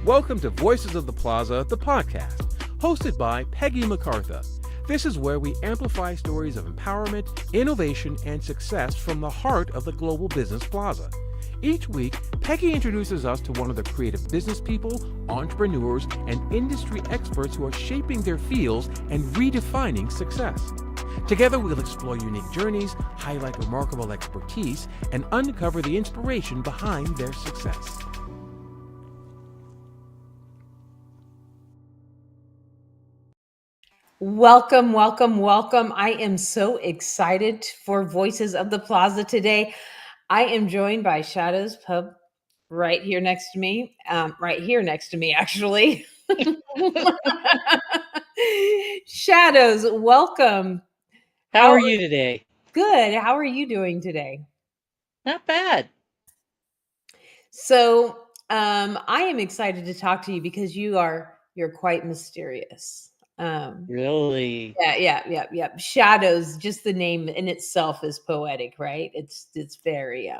Welcome to Voices of the Plaza, the podcast, hosted by Peggy MacArthur. This is where we amplify stories of empowerment, innovation, and success from the heart of the Global Business Plaza. Each week, Peggy introduces us to one of the creative business people, entrepreneurs, and industry experts who are shaping their fields and redefining success. Together, we'll explore unique journeys, highlight remarkable expertise, and uncover the inspiration behind their success. Welcome, welcome, welcome. I am so excited for Voices of the Plaza today. I am joined by Shadows Pub right here next to me. Actually. Shadows, welcome. How are you today? Good. How are you doing today? Not bad. So, I am excited to talk to you because you're quite mysterious. Really? Yeah. Shadows, just the name in itself is poetic, right? It's very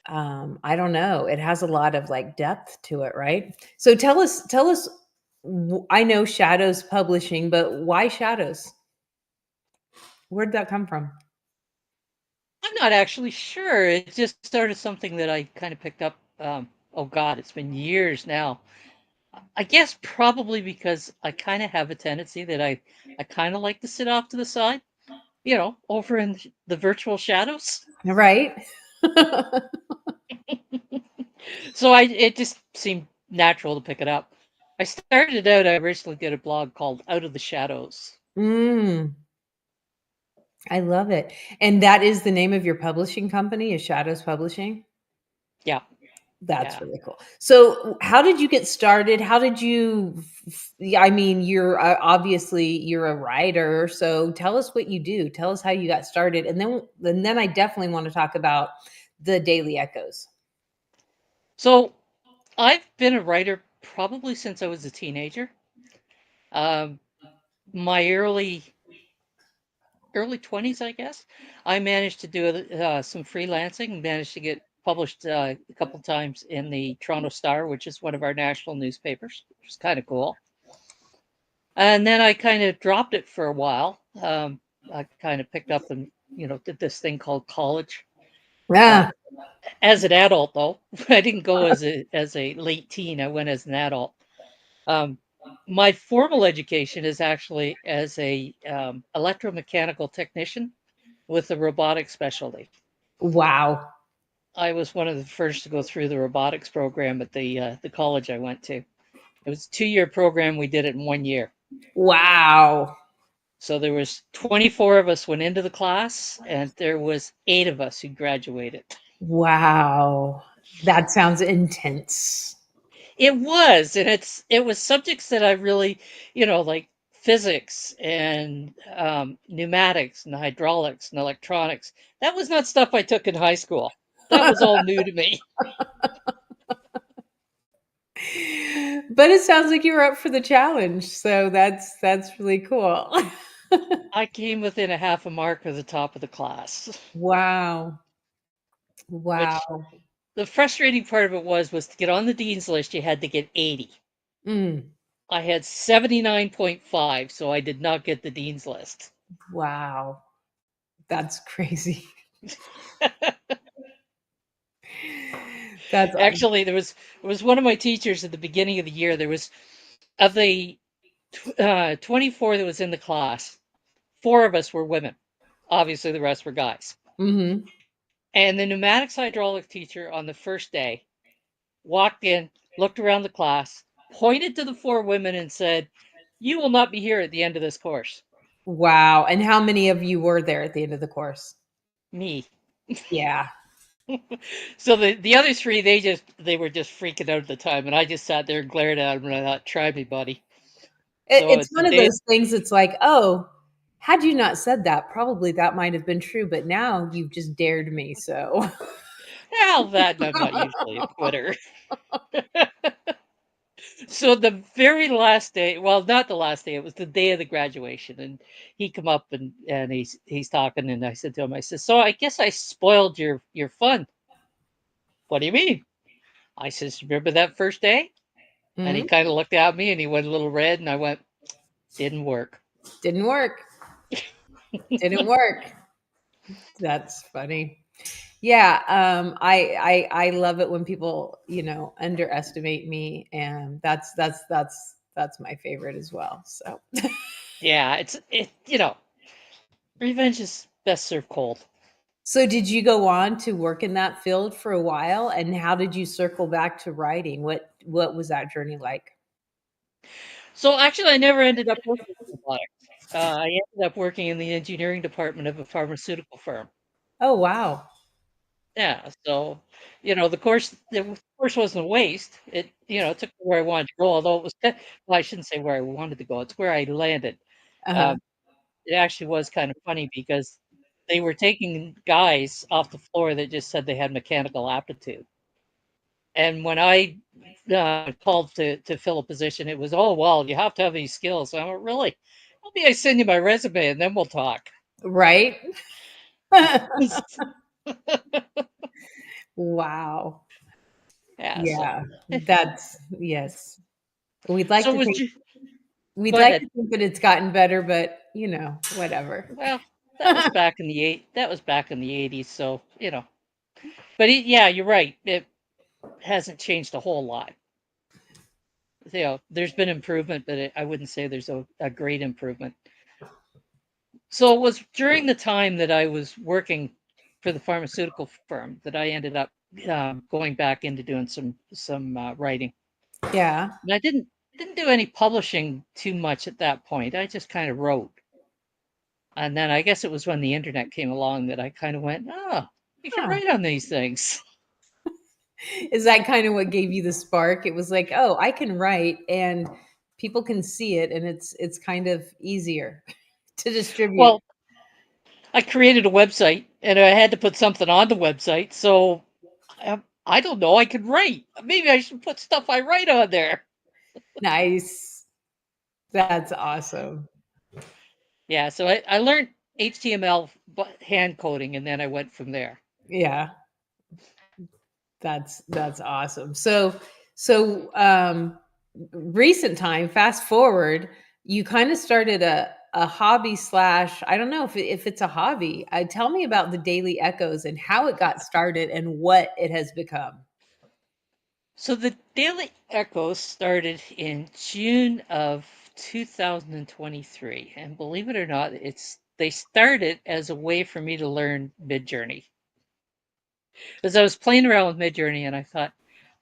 I don't know. It has a lot of like depth to it, right? So tell us I know Shadows Publishing, but why Shadows? Where'd that come from? I'm not actually sure. It just started something that I kind of picked up. Oh God, it's been years now. I guess probably because I kind of have a tendency that I kind of like to sit off to the side, over in the virtual shadows. Right? So it just seemed natural to pick it up. I started out, I originally did a blog called Out of the Shadows. Mm, I love it. And that is the name of your publishing company, is Shadows Publishing? Yeah, That's yeah. really cool. So, how did you get started? How did you yeah, I mean, you're obviously you're a writer, so tell us what you do. Tell us how you got started, and then I definitely want to talk about the Daily Echoes. So I've been a writer probably since I was a teenager. Um, my early 20s, I guess, I managed to do some freelancing and managed to get published a couple times in the Toronto Star, which is one of our national newspapers, which is kind of cool. And then I kind of dropped it for a while. I kind of picked up and did this thing called college. Uh, Yeah. as an adult, though, I didn't go as a late teen. I went as an adult. Um, my formal education is actually as a electromechanical technician with a robotics specialty. Wow. I was one of the first to go through the robotics program at the college I went to. It was a 2-year program. We did it in 1 year. Wow. So there was 24 of us went into the class, and there was 8 of us who graduated. Wow. That sounds intense. It was, and it was subjects that I really, like physics and pneumatics and hydraulics and electronics. That was not stuff I took in high school. That was all new to me. But it sounds like you were up for the challenge, so that's really cool. I came within a half a mark of the top of the class, Wow. which Wow. the frustrating part of it was to get on the dean's list, you had to get 80. Mm. I had 79.5, so I did not get the dean's list. Wow. That's crazy. That's Actually, there was one of my teachers at the beginning of the year. There was of the 24 that was in the class, 4 of us were women. Obviously, the rest were guys. mhm. And the pneumatics hydraulic teacher on the first day walked in, looked around the class, pointed to the 4 women, and said, "You will not be here at the end of this course." Wow, and how many of you were there at the end of the course? Me. Yeah. So the other 3, they were just freaking out at the time, and I just sat there and glared at them, and I thought, "Try me, buddy." So It's at the one of day, those things, it's like, "Oh, had you not said that, probably that might have been true, but now you've just dared me, so." well, that I'm not usually a quitter. So the very last day, well, not the last day, it was the day of the graduation, and he come up and he's talking, and I said to him, I said, "So I guess I spoiled your fun." "What do you mean?" I says, "Remember that first day?" And he Mhm. kind of looked at me and he went a little red, and I went, "Didn't work." Didn't work. Didn't work. That's funny. Yeah, I love it when people, underestimate me, and that's my favorite as well. So, Yeah, revenge is best served cold. so did you go on to work in that field for a while, and how did you circle back to writing? What was that journey like? So actually, I never ended up working in robotics. I ended up working in the engineering department of a pharmaceutical firm. Oh, wow. Yeah, so the course wasn't a waste. It took me where I wanted to go, although it was well, I shouldn't say where I wanted to go. It's where I landed. Uh-huh. Um, it actually was kind of funny because they were taking guys off the floor that just said they had mechanical aptitude. And when I called to fill a position, it was, oh, well, you have to have these skills. I went, really? Maybe I send you my resume and then we'll talk. Right? Wow. Yeah, so Yeah, that's yes. We'd like so to was think you we'd go like ahead. to think that it's gotten better, but, whatever. Well, that was back in the 80s, so but yeah, you're right. It hasn't changed a whole lot. There's been improvement, but I wouldn't say there's a great improvement. So it was during the time that I was working for the pharmaceutical firm that I ended up going back into doing some writing. Yeah. And I didn't do any publishing too much at that point. I just kind of wrote. And then I guess it was when the internet came along that I kind of went, oh, you can Huh. write on these things. Is that kind of what gave you the spark? It was like, "Oh, I can write and people can see it and it's kind of easier to distribute." Well, I created a website and I had to put something on the website. So I don't know. I could write. Maybe I should put stuff I write on there. Nice. That's awesome. Yeah. So I learned HTML hand coding and then I went from there. Yeah. That's awesome. So recent time, fast forward, you kind of started a hobby slash, I don't know if it's a hobby. Tell me about the Daily Echoes and how it got started and what it has become. So the Daily Echo started in June of 2023, and believe it or not, they started as a way for me to learn Midjourney. As I was playing around with Midjourney, and I thought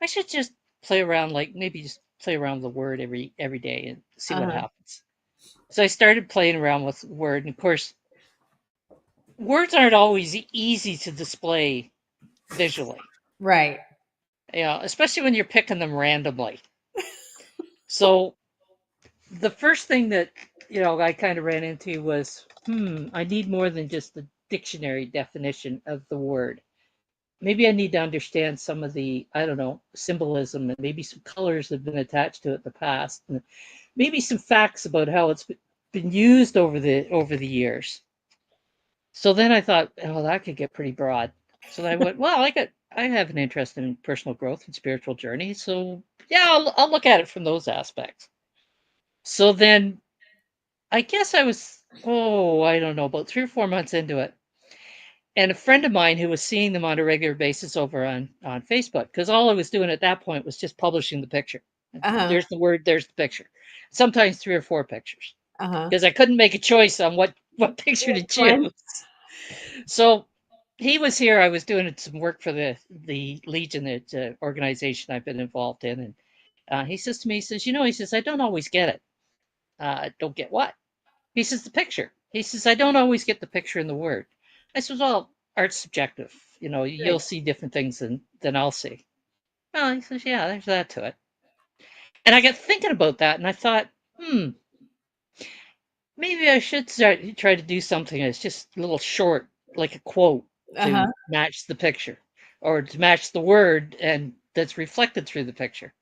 I should just play around, like maybe just play around with the word every day and see what Uh-huh. happens. So I started playing around with Word, and of course, words aren't always easy to display visually. Right. Especially when you're picking them randomly. So the first thing that I kind of ran into was, I need more than just the dictionary definition of the word. Maybe I need to understand some of the, I don't know, symbolism and maybe some colors that have been attached to it in the past, and maybe some facts about how it's been used over the years. So then I thought, oh, that could get pretty broad. So then I went, well, I have an interest in personal growth and spiritual journey, so yeah, I'll look at it from those aspects. So then I guess I was, oh, I don't know, about 3 or 4 months into it. And a friend of mine who was seeing them on a regular basis over on Facebook, because all I was doing at that point was just publishing the picture. Uh-huh. There's the word, there's the picture. Sometimes 3 or 4 pictures, Uh-huh. because I couldn't make a choice on what picture to Which one? choose. So he was here. I was doing some work for the Legion, the organization I've been involved in, and he says to me, he says, he says, I don't always get it. Don't get what? He says, the picture. He says, I don't always get the picture in the word. I says, well, art's subjective. You'll Right. see different things than I'll see. Well, he says, yeah, there's that to it. And I got thinking about that, and I thought, maybe I should try to do something that's just a little short, like a quote, Uh-huh. to match the picture, or to match the word and that's reflected through the picture.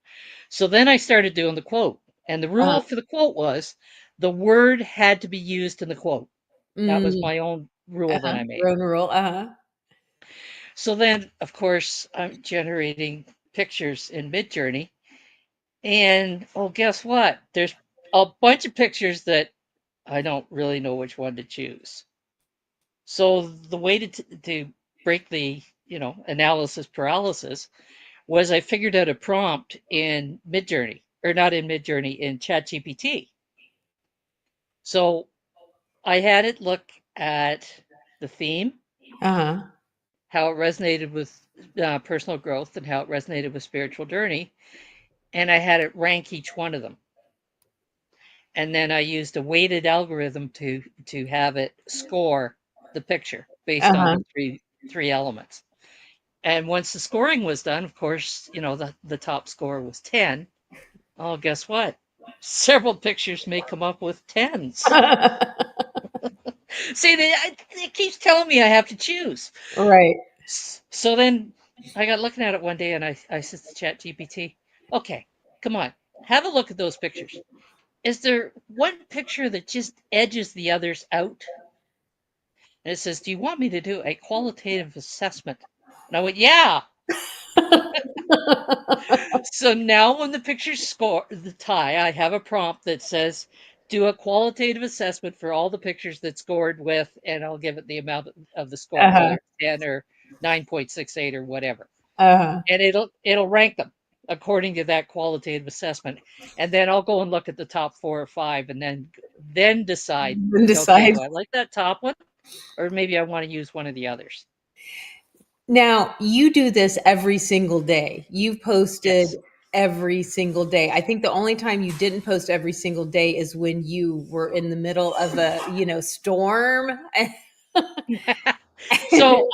So then I started doing the quote, and the Uh-huh. rule for the quote was the word had to be used in the quote. That was Mm, my own rule that uh-huh. I made. Roll and roll. Uh-huh. So then, of course, I'm generating. pictures in Midjourney, and oh, guess what? There's a bunch of pictures that I don't really know which one to choose. So the way to break the analysis paralysis was I figured out a prompt in Midjourney, or not in Midjourney, in ChatGPT. So I had it look at the theme, Uh-huh. how it resonated with personal growth, and how it resonated with spiritual journey, and I had it rank each one of them. And then I used a weighted algorithm to have it score the picture based on Uh-huh. the three elements. And once the scoring was done, of course, the top score was 10. Oh, guess what? Several pictures may come up with tens. See, it keeps telling me I have to choose. Right. So then I got looking at it one day and I said to ChatGPT, okay, come on, have a look at those pictures. Is there one picture that just edges the others out? And it says, do you want me to do a qualitative assessment? And I went, yeah. So now when the pictures score the tie, I have a prompt that says, do a qualitative assessment for all the pictures that scored with, and I'll give it the amount of the score, Uh-huh. whether it's 10 or 9.68 or whatever. Uh-huh. And it'll rank them according to that qualitative assessment. And then I'll go and look at the top 4 or 5 and then decide, And okay, decide. do I like that top one? Or maybe I want to use one of the others. Now, you do this every single day. You've posted Yes. every single day. I think the only time you didn't post every single day is when you were in the middle of a, storm. So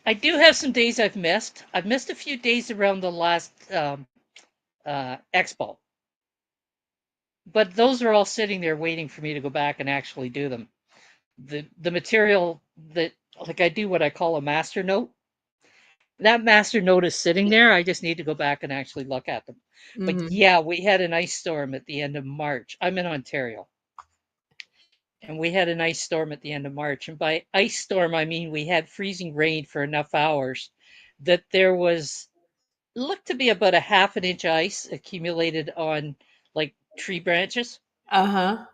I do have some days I've missed. I've missed a few days around the last expo, but those are all sitting there waiting for me to go back and actually do them. The material that, like, I do what I call a master note. That master note is sitting there. I just need to go back and actually look at them. But Mhm. yeah, we had an ice storm at the end of March. I'm in Ontario. And we had an ice storm at the end of March. And by ice storm, I mean we had freezing rain for enough hours that there was looked to be about a half an inch ice accumulated on like tree branches. Uh-huh.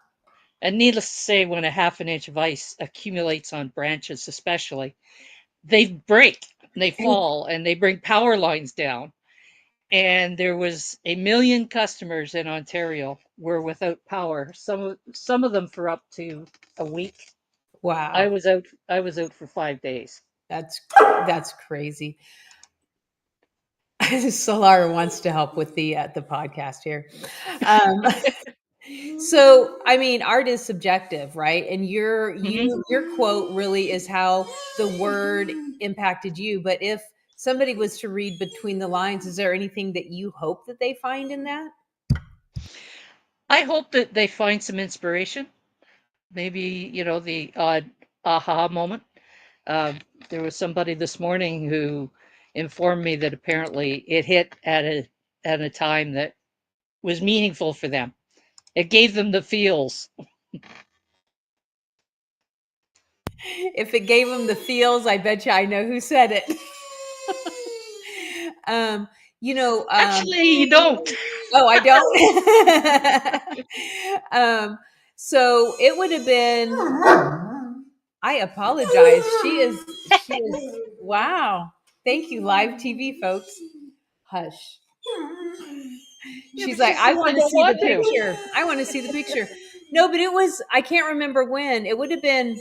And needless to say, when a half an inch of ice accumulates on branches, especially, they break, they fall, and they bring power lines down. And there was a million customers in Ontario were without power. Some of them for up to a week. I Wow. was out. I was out for 5 days. That's crazy. Solar wants to help with the podcast here. Um, so, I mean, art is subjective, right? And Mhm. your quote really is how the word impacted you. But if somebody was to read between the lines, is there anything that you hope that they find in that? I hope that they find some inspiration. Maybe the odd aha moment. Um, there was somebody this morning who informed me that apparently it hit at a time that was meaningful for them. It gave them the feels. If it gave them the feels, I bet you I know who said it. um, you know, um, Actually, you don't. oh, I don't. So it would have been. I apologize. She is. Wow. Thank you, live TV folks. Hush. Yeah, She's but she like, I says I want to don't see the want to. picture. I want to see the picture. No, but it was. I can't remember when. It would have been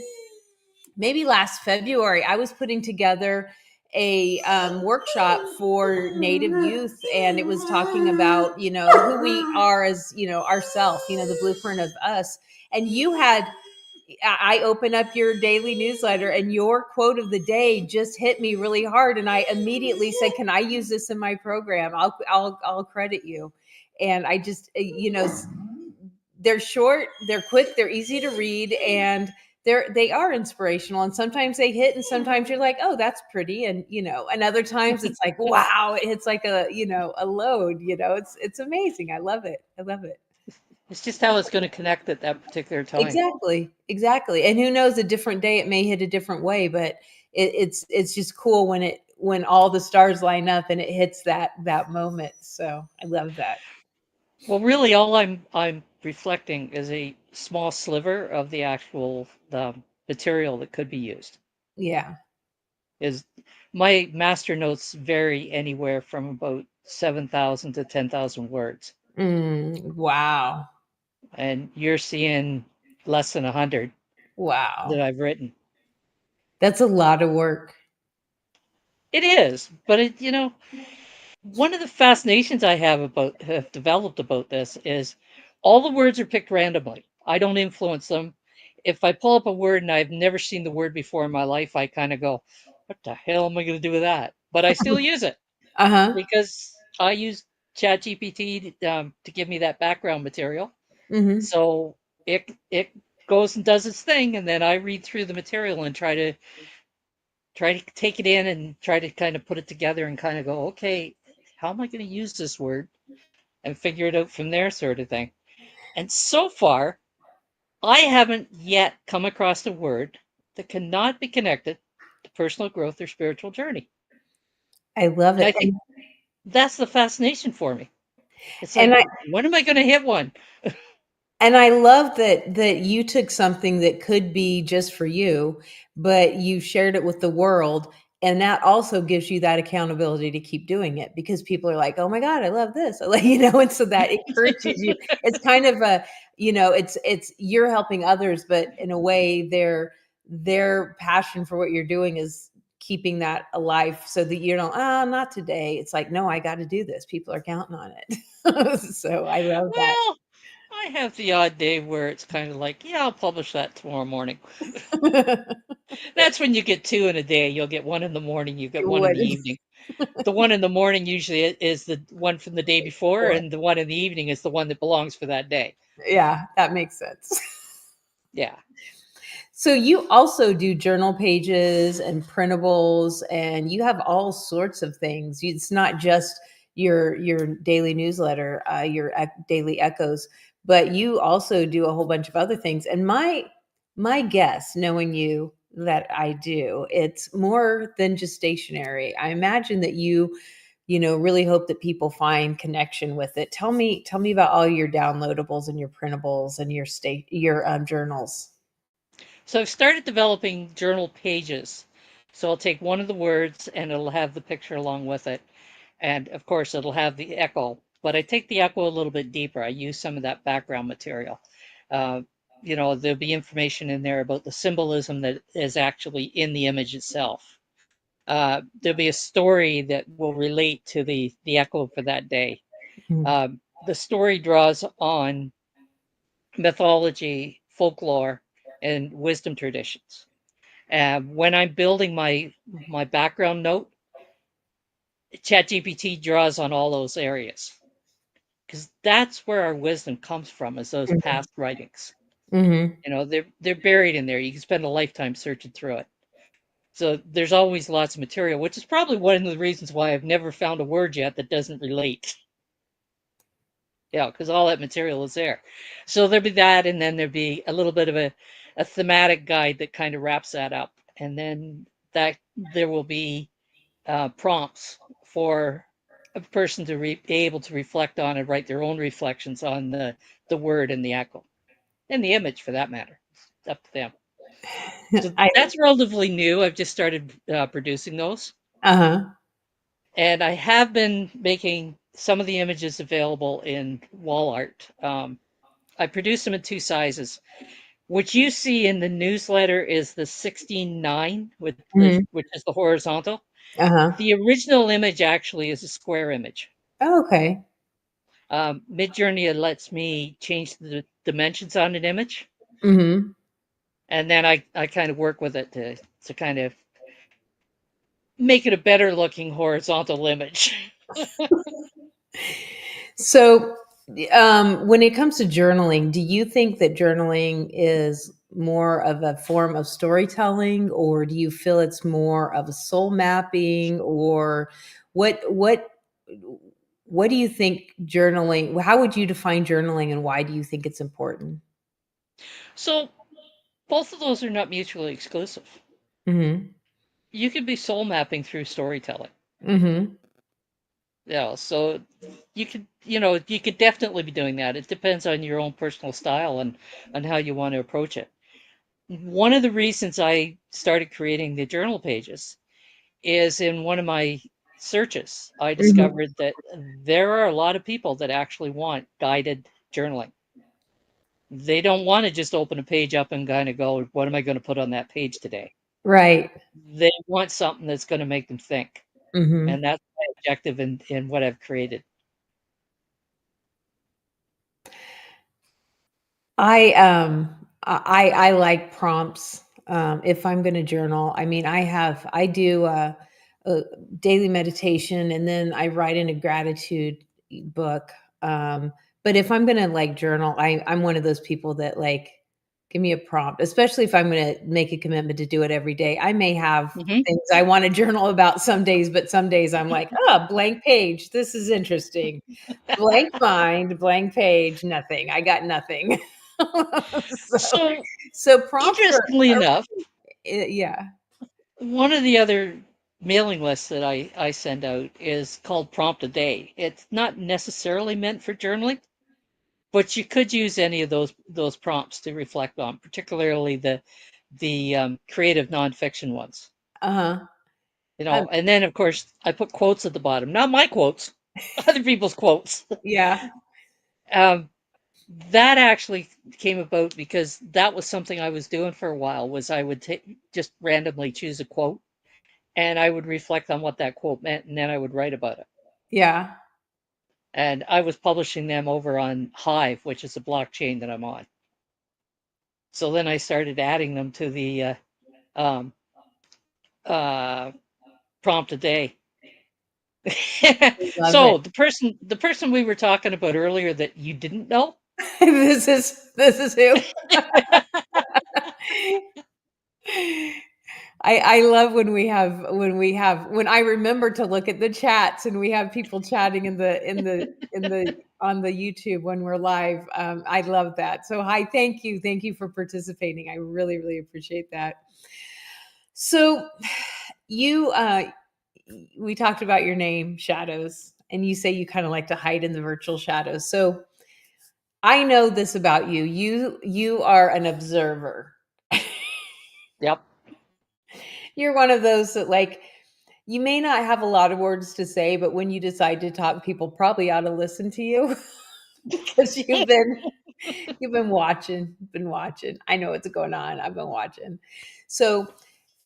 maybe last February. I was putting together a workshop for Native youth, and it was talking about who we are as ourself, the blueprint of us. And you had I open up your daily newsletter, and your quote of the day just hit me really hard, and I immediately said, "Can I use this in my program? I'll credit you." And I just they're short, they're quick, they're easy to read, and they are inspirational. And sometimes they hit, and sometimes you're like, "Oh, that's pretty," and other times it's like, "Wow!" It hits like a load. It's amazing. I love it. I love it. It's just how it's going to connect at that particular time. Exactly, exactly. And who knows, a different day it may hit a different way, but it's just cool when all the stars line up and it hits that moment. So I love that. Well, really, all I'm reflecting is a small sliver of the actual material that could be used. Yeah. Is my master notes vary anywhere from about 7,000 to 10,000 words, Wow. and you're seeing less than 100 that Wow. I've written. That's a lot of work. It is, but one of the fascinations I have developed about this is all the words are picked randomly. I don't influence them. If I pull up a word and I've never seen the word before in my life, I kind of go, "What the hell am I going to do with that?" But I still use it Uh-huh. because I use ChatGPT to give me that background material. Mhm. So it goes and does its thing, and then I read through the material and try to take it in and try to kind of put it together and kind of go, okay, how am I going to use this word and figure it out from there, sort of thing. And so far, I haven't yet come across a word that cannot be connected to personal growth or spiritual journey. I love And I it. think that's the fascination for me. It's And like, I when am I going to hit one? And I love that you took something that could be just for you, but you shared it with the world, and that also gives you that accountability to keep doing it because people are like, "Oh my god, I love this." I like, and so that encourages you. It's kind of a, it's you're helping others, but in a way their passion for what you're doing is keeping that alive so that you don't, not today. It's like, "No, I got to do this. People are counting on it." So I love Well, I have the odd day where it's kind of like, yeah, I'll publish that tomorrow morning. that. That's when you get two in a day. You'll get one in the morning, you get one in What the evening. The one in the morning usually is the one from the day before, and the one in the evening is the one that belongs for that day. Yeah, that makes sense. Yeah. So you also do journal pages and printables, and you have all sorts of things. It's not just your daily newsletter, your daily echoes, but you also do a whole bunch of other things. And my guess, knowing you that I do, it's more than just stationery. I imagine that you really hope that people find connection with it. Tell me about all your downloadables and your printables and your journals. So I've started developing journal pages. So I'll take one of the words and it'll have the picture along with it. And of course, it'll have the echo. But I take the echo a little bit deeper. I use some of that background material. Uh, there'll be information in there about the symbolism that is actually in the image itself. There'll be a story that will relate to the echo for that day. The story draws on mythology, folklore, and wisdom traditions. When I'm building my background note, ChatGPT draws on all those areas because that's where our wisdom comes from, is those past writings. Mm-hmm. They're buried in there. You can spend a lifetime searching through it. So there's always lots of material, which is probably one of the reasons why I've never found a word yet that doesn't relate. Yeah, because all that material is there. So there'd be that, and then there'd be a little bit of a thematic guide that kind of wraps that up. And then that there will be prompts for a person to be able to reflect on and write their own reflections on the word and the echo and the image for that matter. It's up to them. So I that's relatively new. I've just started producing those. uh-huh. And I have been making some of the images available in wall art. I produce them in two sizes. What you see in the newsletter is the 16:9, Mhm. which is the horizontal. Uh-huh. The original image actually is a square image. Oh, okay. Midjourney lets me change the dimensions on an image, Mhm. and then I kind of work with it to kind of make it a better looking horizontal image. So, when it comes to journaling, do you think that journaling is more of a form of storytelling, or do you feel it's more of a soul mapping, or what what what do you think journaling, how would you define journaling and why do you think it's important? So both of those are not mutually exclusive. Mhm. you could be soul mapping through storytelling. Mm-hmm. Yeah, so you could definitely be doing that. It depends on your own personal style and on how you want to approach it. One of the reasons I started creating the journal pages is in one of my searches, I Mm-hmm. discovered that there are a lot of people that actually want guided journaling. They don't want to just open a page up and kind of go, what am I going to put on that page today? Right. They want something that's going to make them think. Mm-hmm. And that's my objective in what I've created. I like prompts. If I'm going to journal, I mean, I do a daily meditation, and then I write in a gratitude book. But if I'm going to like journal, I'm one of those people that like give me a prompt, especially if I'm going to make a commitment to do it every day. I may have Hmm. things I want to journal about some days, but some days I'm like, oh, blank page. This is interesting. Blank mind, blank page, nothing. I got nothing. so, So, so prompts interestingly are enough, yeah. one of the other mailing lists that I send out is called Prompt a Day. It's not necessarily meant for journaling, but you could use any of those prompts to reflect on, particularly the creative nonfiction ones. Uh-huh. Um, And then of course I put quotes at the bottom, not my quotes, other people's quotes. yeah. Um, that actually came about because that was something I was doing for a while. Was I would just randomly choose a quote and I would reflect on what that quote meant, and then I would write about it. Yeah. And I was publishing them over on Hive, which is a blockchain that I'm on. So then I started adding them to the um, uh, prompt a day. I love it. So the person we were talking about earlier that you didn't know, This is who. I love when I remember to look at the chats and we have people chatting in the on the YouTube when we're live. I love that. So hi, thank you for participating. I really really appreciate that. So you we talked about your name, Shadows, and you say you kind of like to hide in the virtual shadows. So I know this about you. You are an observer. yep. You're one of those that like you may not have a lot of words to say, but when you decide to talk, people probably ought to listen to you because you've been watching, been watching. I know what's going on. I've been watching. So,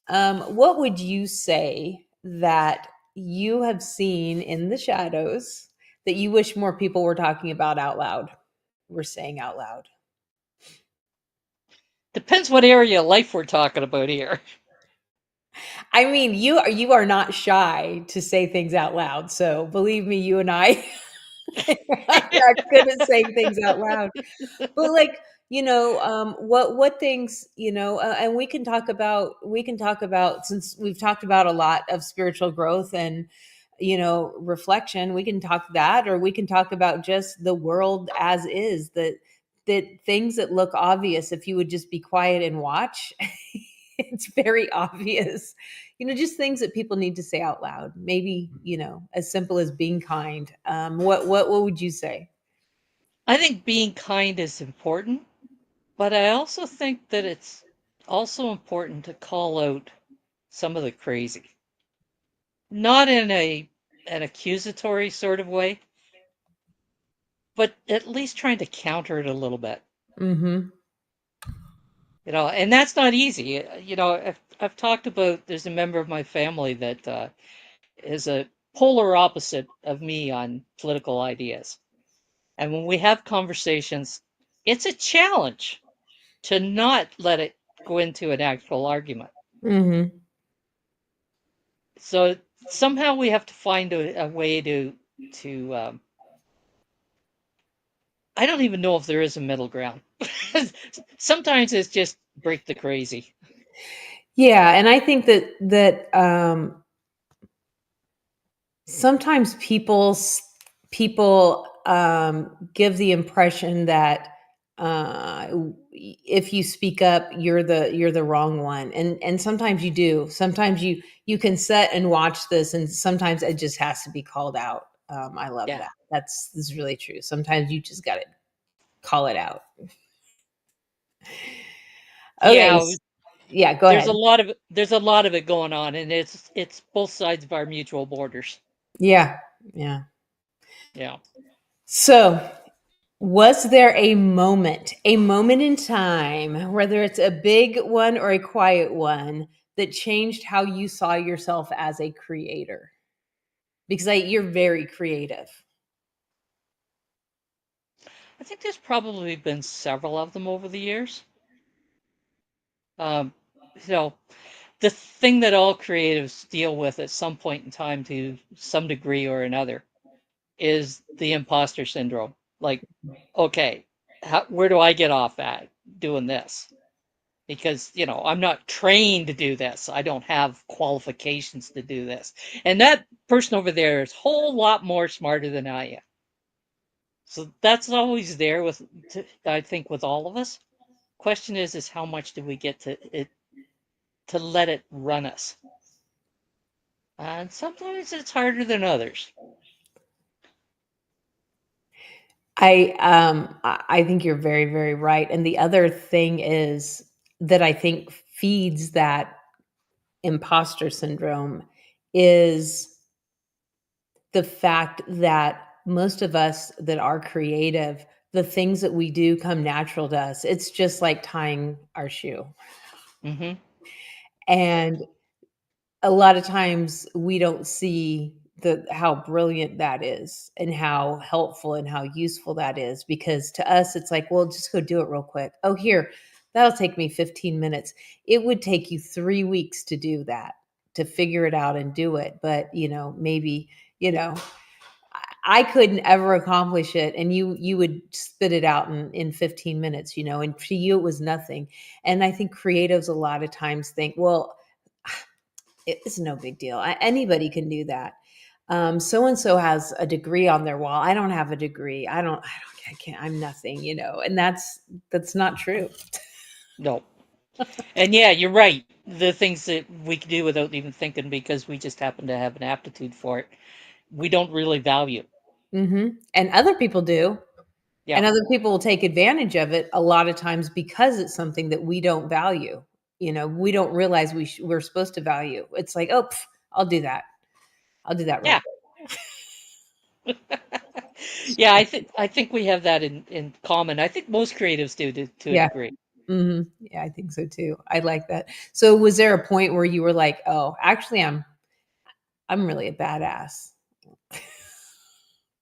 what would you say that you have seen in the shadows that you wish more people were talking about out loud? Were saying out loud. Depends what area of life we're talking about here. I mean, you are not shy to say things out loud. So believe me, you and I are good at saying things out loud. But like, what things, and we can talk about since we've talked about a lot of spiritual growth and reflection, we can talk that, or we can talk about just the world as is, that things that look obvious if you would just be quiet and watch. It's very obvious. Just things that people need to say out loud. Maybe, as simple as being kind. What would you say? I think being kind is important, but I also think that it's also important to call out some of the crazy. Not in an accusatory sort of way, but at least trying to counter it a little bit. Mhm. And that's not easy. I've talked about there's a member of my family that is a polar opposite of me on political ideas. And when we have conversations, it's a challenge to not let it go into an actual argument. Mhm. So somehow we have to find a way to I don't even know if there is a middle ground. Sometimes it's just break the crazy. Yeah, and I think that sometimes people give the impression that if you speak up, you're the wrong one. And sometimes you do. Sometimes you can sit and watch this, and sometimes it just has to be called out. I love Yeah. that. This is really true. Sometimes you just got to call it out. Okay. Yeah, Yeah, go ahead. there's a lot of it going on, and it's both sides of our mutual borders. Yeah. Yeah. Yeah. So, was there a moment in time, whether it's a big one or a quiet one, that changed how you saw yourself as a creator? Because you're very creative. I think there's probably been several of them over the years. Um, you know, the thing that all creatives deal with at some point in time to some degree or another is the imposter syndrome. Like, okay, where do I get off at doing this? Because, I'm not trained to do this. I don't have qualifications to do this. And that person over there is a whole lot more smarter than I am. So that's always there I think, with all of us. Question is how much do we get to let it run us? And sometimes it's harder than others. I think you're very, very right. And the other thing is that I think feeds that imposter syndrome is the fact that most of us that are creative, the things that we do come natural to us. It's just like tying our shoe. Hmm. And a lot of times we don't see how brilliant that is and how helpful and how useful that is, because to us it's like, well, just go do it real quick. Oh, here, that'll take me 15 minutes. It would take you 3 weeks to do that, to figure it out and do it. But, maybe, you know, I couldn't ever accomplish it, and you would spit it out in 15 minutes, and to you it was nothing. And I think creatives a lot of times think, well, it's no big deal. Anybody can do that. So and so has a degree on their wall. I don't have a degree. I can't. I'm nothing. And that's not true. No. And yeah, you're right. The things that we can do without even thinking because we just happen to have an aptitude for it, we don't really value. And other people do, Yeah. and other people will take advantage of it a lot of times because it's something that we don't value. We don't realize we're supposed to value. It's like, oh, I'll do that. I'll do that real Yeah. Yeah, I think we have that in common. I think most creatives do to a Yeah. degree. Yeah, I think so too. I like that. So was there a point where you were like, "Oh, actually I'm really a badass."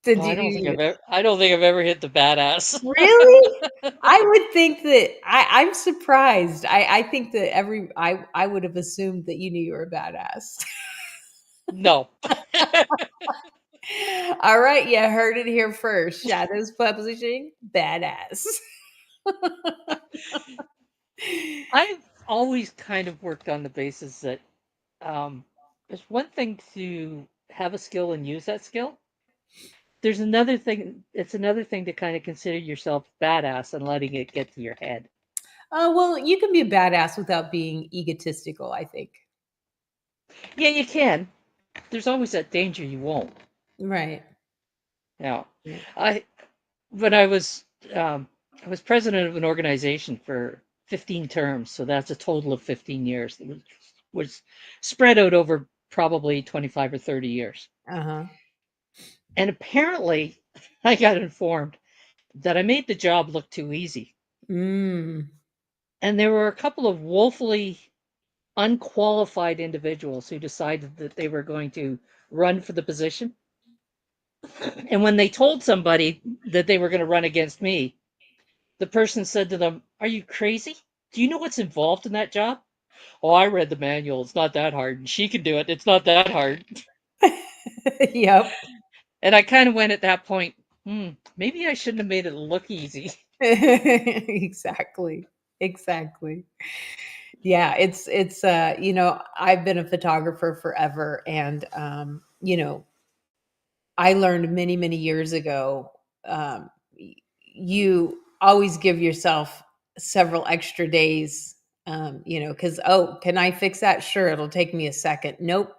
Did Oh, you I don't think I've ever hit the badass. really? I would think that I'm surprised. I think that I would have assumed that you knew you were a badass. No. All right, you heard it here first. Shadows Publishing, badass. I've always kind of worked on the basis that um, it's one thing to have a skill and use that skill. There's another thing. It's another thing to kind of consider yourself badass and letting it get to your head. Oh, well, you can be a badass without being egotistical, I think. Yeah, you can. There's always that danger you won't. Right. Now, Right. I when um, I was president of an organization for 15 terms, so that's a total of 15 years. It was spread out over probably 25 or 30 years. Uh-huh. And apparently, I got informed that I made the job look too easy. Mm. And there were a couple of woefully unqualified individuals who decided that they were going to run for the position. And when they told somebody that they were going to run against me, the person said to them, "Are you crazy? Do you know what's involved in that job?" "Oh, I read the manual. It's not that hard. And she can do it. It's not that hard." Yep. And I kind of went at that point, maybe I shouldn't have made it look easy. Exactly. Exactly. Yeah, I've been a photographer forever, and I learned many, many years ago, you always give yourself several extra days, because, oh, can I fix that? Sure, it'll take me a second. Nope,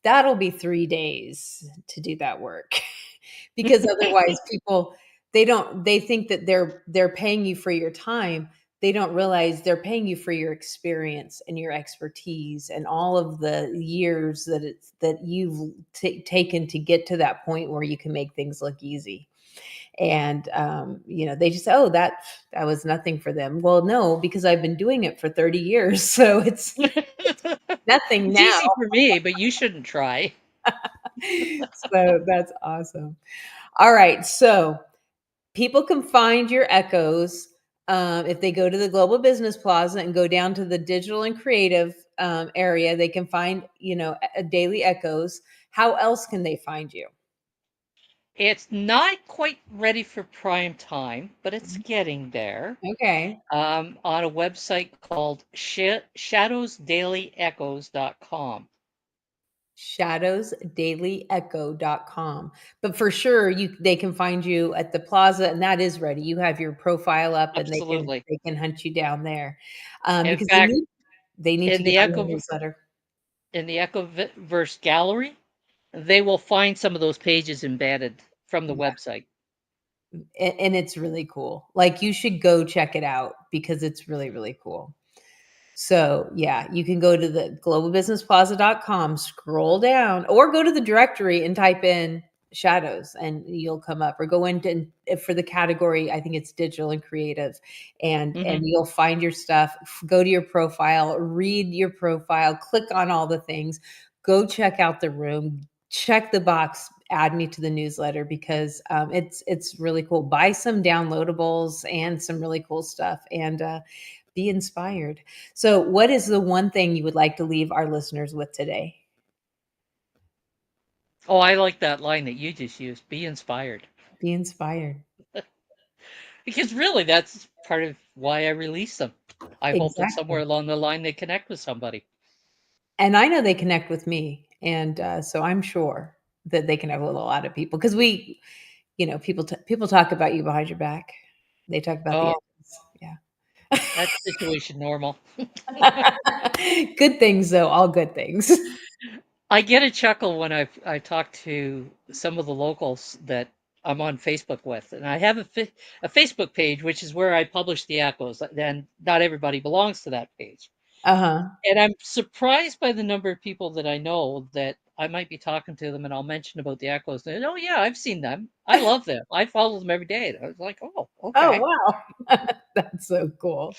that'll be 3 days to do that work. Because otherwise people, they think that they're paying you for your time. They don't realize they're paying you for your experience and your expertise and all of the years that you've taken to get to that point where you can make things look easy. And they just say, oh, that was nothing for them. Well, no, because I've been doing it for 30 years, so it's nothing It's now. easy for me, but you shouldn't try. So that's awesome. All right, so people can find your echoes if they go to the Global Business Plaza and go down to the digital and creative area. They can find, daily echoes. How else can they find you? It's not quite ready for prime time, but it's getting there. Okay. On a website called shadowsdailyechoes.com. Shadowsdailyecho.com. But for sure, they can find you at the plaza, and that is ready. You have your profile up, and Absolutely. they can hunt you down there, In because fact, they need to in get the on your Echo newsletter. in the Echoverse gallery, they will find some of those pages embedded from the Yeah, website. and it's really cool. Like, you should go check it out because it's really, really cool. So, yeah, you can go to the globalbusinessplaza.com, scroll down, or go to the directory and type in shadows and you'll come up, or go into, for the category, I think it's digital and creative, and Hmm. you'll find your stuff. Go to your profile, read your profile, click on all the things, go check out the room, check the box, add me to the newsletter, because it's really cool. Buy some downloadables and some really cool stuff, and be inspired. So, what is the one thing you would like to leave our listeners with today? Oh, I like that line that you just used. Be inspired. Be inspired. Because really, that's part of why I release them. I hope that somewhere Exactly. along the line they connect with somebody. And I know they connect with me. And so I'm sure that they connect with a lot of people, because people talk about you behind your back. They talk about the Oh, evidence. that's situation normal. Yeah. Good things, though, all good things. I get a chuckle when I talk to some of the locals that I'm on Facebook with, and I have a Facebook page, which is where I publish the echoes. And not everybody belongs to that page, Uh-huh. and I'm surprised by the number of people that I know that I might be talking to them, and I'll mention about the echoes. And oh yeah, I've seen them. I love them. I follow them every day. And I was like, oh, Oh, okay. wow. That's so cool.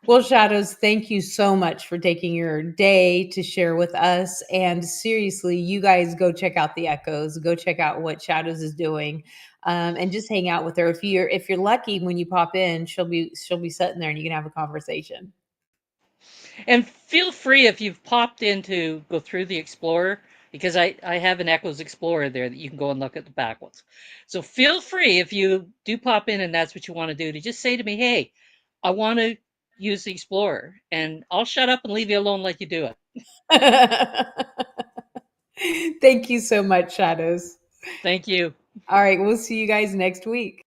Well, Shadows, thank you so much for taking your day to share with us. And seriously, you guys go check out the Echoes. Go check out what Shadows is doing, and just hang out with her. If you're lucky, when you pop in, she'll be sitting there, and you can have a conversation. And feel free if you've popped in to go through the Explorer, because I have an Echoes Explorer there that you can go and look at the back ones. So feel free if you do pop in and that's what you want to do, to just say to me, hey, I want to use the Explorer, and I'll shut up and leave you alone, let you do it. Thank you so much, Shadows. Thank you. All right, we'll see you guys next week.